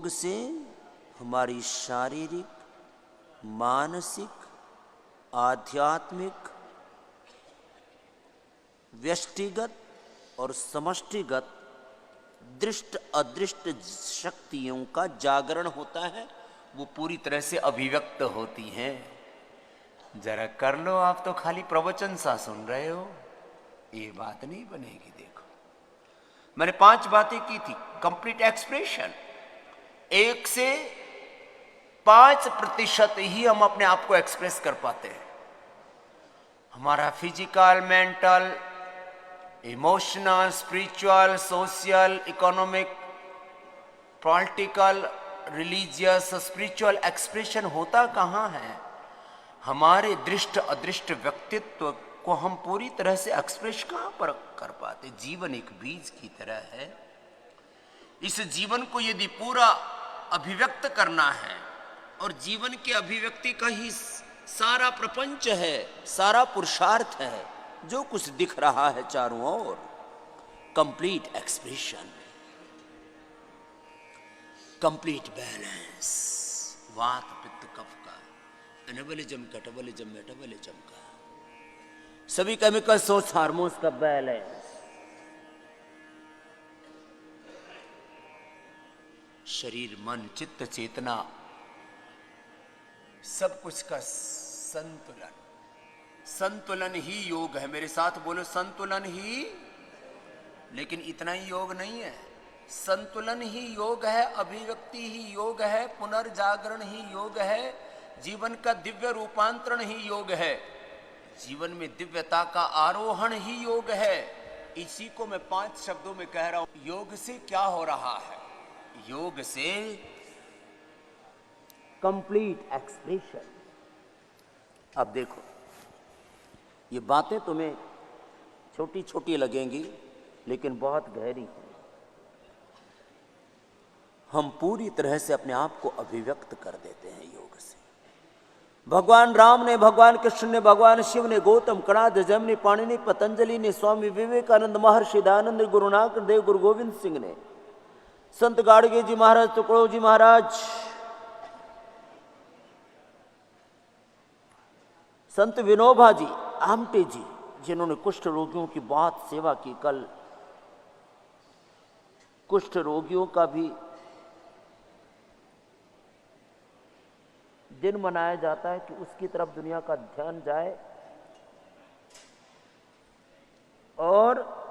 योग से हमारी शारीरिक, मानसिक, आध्यात्मिक, व्यष्टिगत और समष्टिगत दृष्ट अदृष्ट शक्तियों का जागरण होता है, वो पूरी तरह से अभिव्यक्त होती हैं। जरा कर लो, आप तो खाली प्रवचन सा सुन रहे हो, ये बात नहीं बनेगी। देखो, मैंने 5 बातें की थी। कंप्लीट एक्सप्रेशन, 1 से 5% ही हम अपने आप को एक्सप्रेस कर पाते हैं। हमारा physical, mental, emotional, spiritual, social, economic, political, religious, spiritual expression होता कहाँ है? हमारे दृष्ट अदृष्ट व्यक्तित्व को हम पूरी तरह से एक्सप्रेस कहाँ पर कर पाते? जीवन एक बीज की तरह है। इस जीवन को यदि पूरा अभिव्यक्त करना है, और जीवन के अभिव्यक्ति का ही सारा प्रपंच है, सारा पुरुषार्थ है, जो कुछ दिख रहा है चारों ओर, कंप्लीट एक्सप्रेशन, कंप्लीट बैलेंस, वात पित्त कफ का, एनाबॉलिज्म, कैटाबॉलिज्म, मेटाबॉलिज्म का, सभी केमिकल सोर्स हार्मोन्स का बैलेंस, शरीर, मन, चित्त, चेतना, सब कुछ का संतुलन। संतुलन ही योग है। मेरे साथ बोलो, संतुलन ही। लेकिन इतना ही योग नहीं है, संतुलन ही योग है, अभिव्यक्ति ही योग है, पुनर्जागरण ही योग है, जीवन का दिव्य रूपांतरण ही योग है, जीवन में दिव्यता का आरोहण ही योग है। इसी को मैं 5 शब्दों में कह रहा हूं। योग से क्या हो रहा है? योग से कंप्लीट एक्सप्रेशन। अब देखो, ये बातें तुम्हें छोटी छोटी लगेंगी, लेकिन बहुत गहरी हैं। हम पूरी तरह से अपने आप को अभिव्यक्त कर देते हैं योग से। भगवान राम ने, भगवान कृष्ण ने, भगवान शिव ने, गौतम, कणाद, जैमिनी, पाणिनि, पतंजलि ने, स्वामी विवेकानंद, महर्षि दयानंद, गुरु नानक देव, गुरु गोविंद सिंह ने, संत गाडगे जी महाराज, तुकडोजी जी महाराज, संत विनोबा जी, आमटे जी, जिन्होंने कुष्ठ रोगियों की बहुत सेवा की। कल कुष्ठ रोगियों का भी दिन मनाया जाता है कि उसकी तरफ दुनिया का ध्यान जाए। और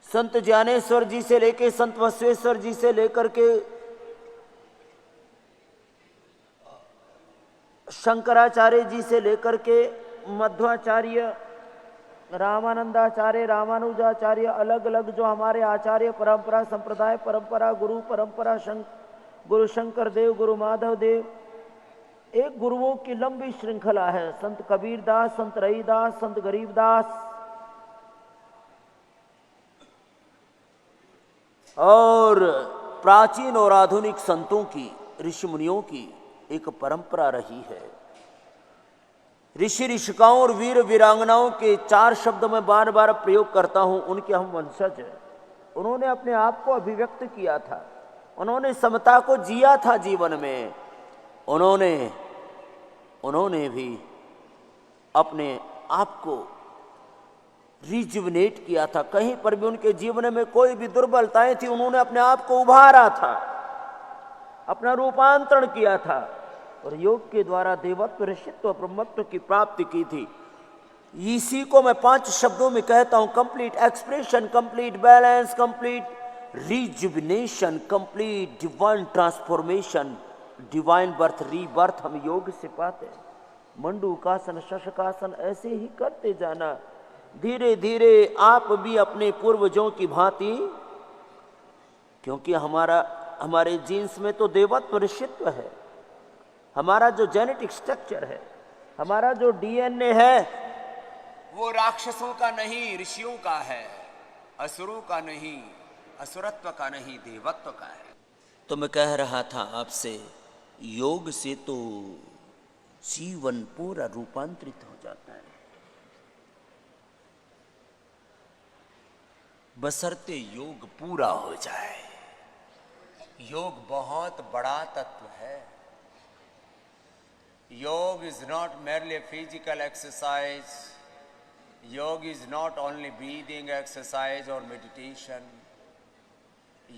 संत ज्ञानेश्वर जी से लेके, संत बसवेश्वर जी से लेकर के शंकराचार्य जी से लेकर के मध्वाचार्य, रामानंदाचार्य, रामानुजाचार्य, अलग अलग जो हमारे आचार्य परंपरा, संप्रदाय परंपरा, गुरु परंपरा, गुरु शंकर देव, गुरु माधव देव, एक गुरुओं की लंबी श्रृंखला है। संत कबीरदास, संत रईदास, संत गरीबदास, और प्राचीन और आधुनिक संतों की, ऋषि मुनियों की एक परंपरा रही है। ऋषि ऋषिकाओं और वीर वीरांगनाओं के 4 शब्द में बार बार प्रयोग करता हूं। उनके हम वंशज हैं। उन्होंने अपने आप को अभिव्यक्त किया था, उन्होंने समता को जिया था जीवन में, उन्होंने भी अपने आप को रिजुविनेट किया था। कहीं पर भी उनके जीवन में कोई भी दुर्बलताएं थी, उन्होंने अपने आप को उभारा था, अपना रूपांतरण किया था, और योग के द्वारा देवत्व, ऋषित्व, ब्रह्मत्व की प्राप्ति की थी। इसी को मैं 5 शब्दों में कहता हूं, complete expression, complete balance, complete rejuvenation, complete divine transformation, divine birth, rebirth हम योग से पाते हैं। मंडूकासन, शशकासन ऐसे ही करते जाना। धीरे धीरे आप भी अपने पूर्वजों की भांति, क्योंकि हमारे जीन्स में तो देवत्व, ऋषित्व है, हमारा जो जेनेटिक स्ट्रक्चर है, हमारा जो डीएनए है, वो राक्षसों का नहीं, ऋषियों का है, असुरों का नहीं, असुरत्व का नहीं, देवत्व का है। तो मैं कह रहा था आपसे, योग से तो जीवन पूरा रूपांतरित हो जाता है, बशर्ते योग पूरा हो जाए। योग बहुत बड़ा तत्व है। योग is not merely a physical exercise. योग is not only breathing exercise और meditation.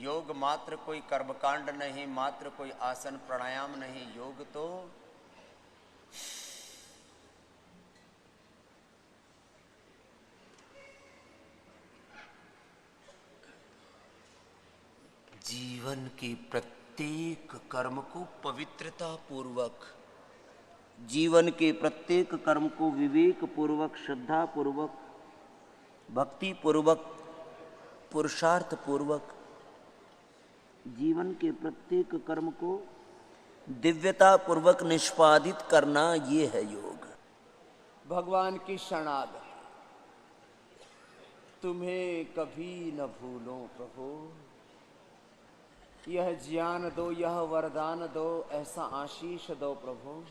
योग मात्र कोई कर्मकांड नहीं, मात्र कोई आसन प्राणायाम नहीं। योग तो जीवन के प्रत्येक कर्म को पवित्रता पूर्वक, जीवन के प्रत्येक कर्म को विवेक पूर्वक, श्रद्धा पूर्वक, भक्ति पूर्वक, पुरुषार्थ पूर्वक, जीवन के प्रत्येक कर्म को दिव्यता पूर्वक निष्पादित करना, ये है योग। भगवान की शरणागति। तुम्हें कभी न भूलो प्रभु, यह ज्ञान दो, यह वरदान दो, ऐसा आशीष दो प्रभु,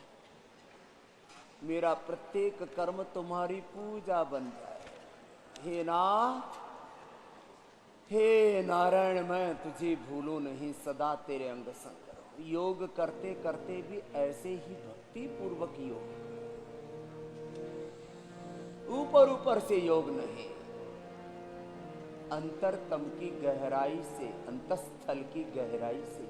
मेरा प्रत्येक कर्म तुम्हारी पूजा बन जाए। हे नाथ, हे नारायण, मैं तुझे भूलूं नहीं, सदा तेरे अंग संग रहूं। योग करते करते भी ऐसे ही भक्ति पूर्वक योग, ऊपर ऊपर से योग नहीं, अंतरतम की गहराई से, अंतस्थल की गहराई से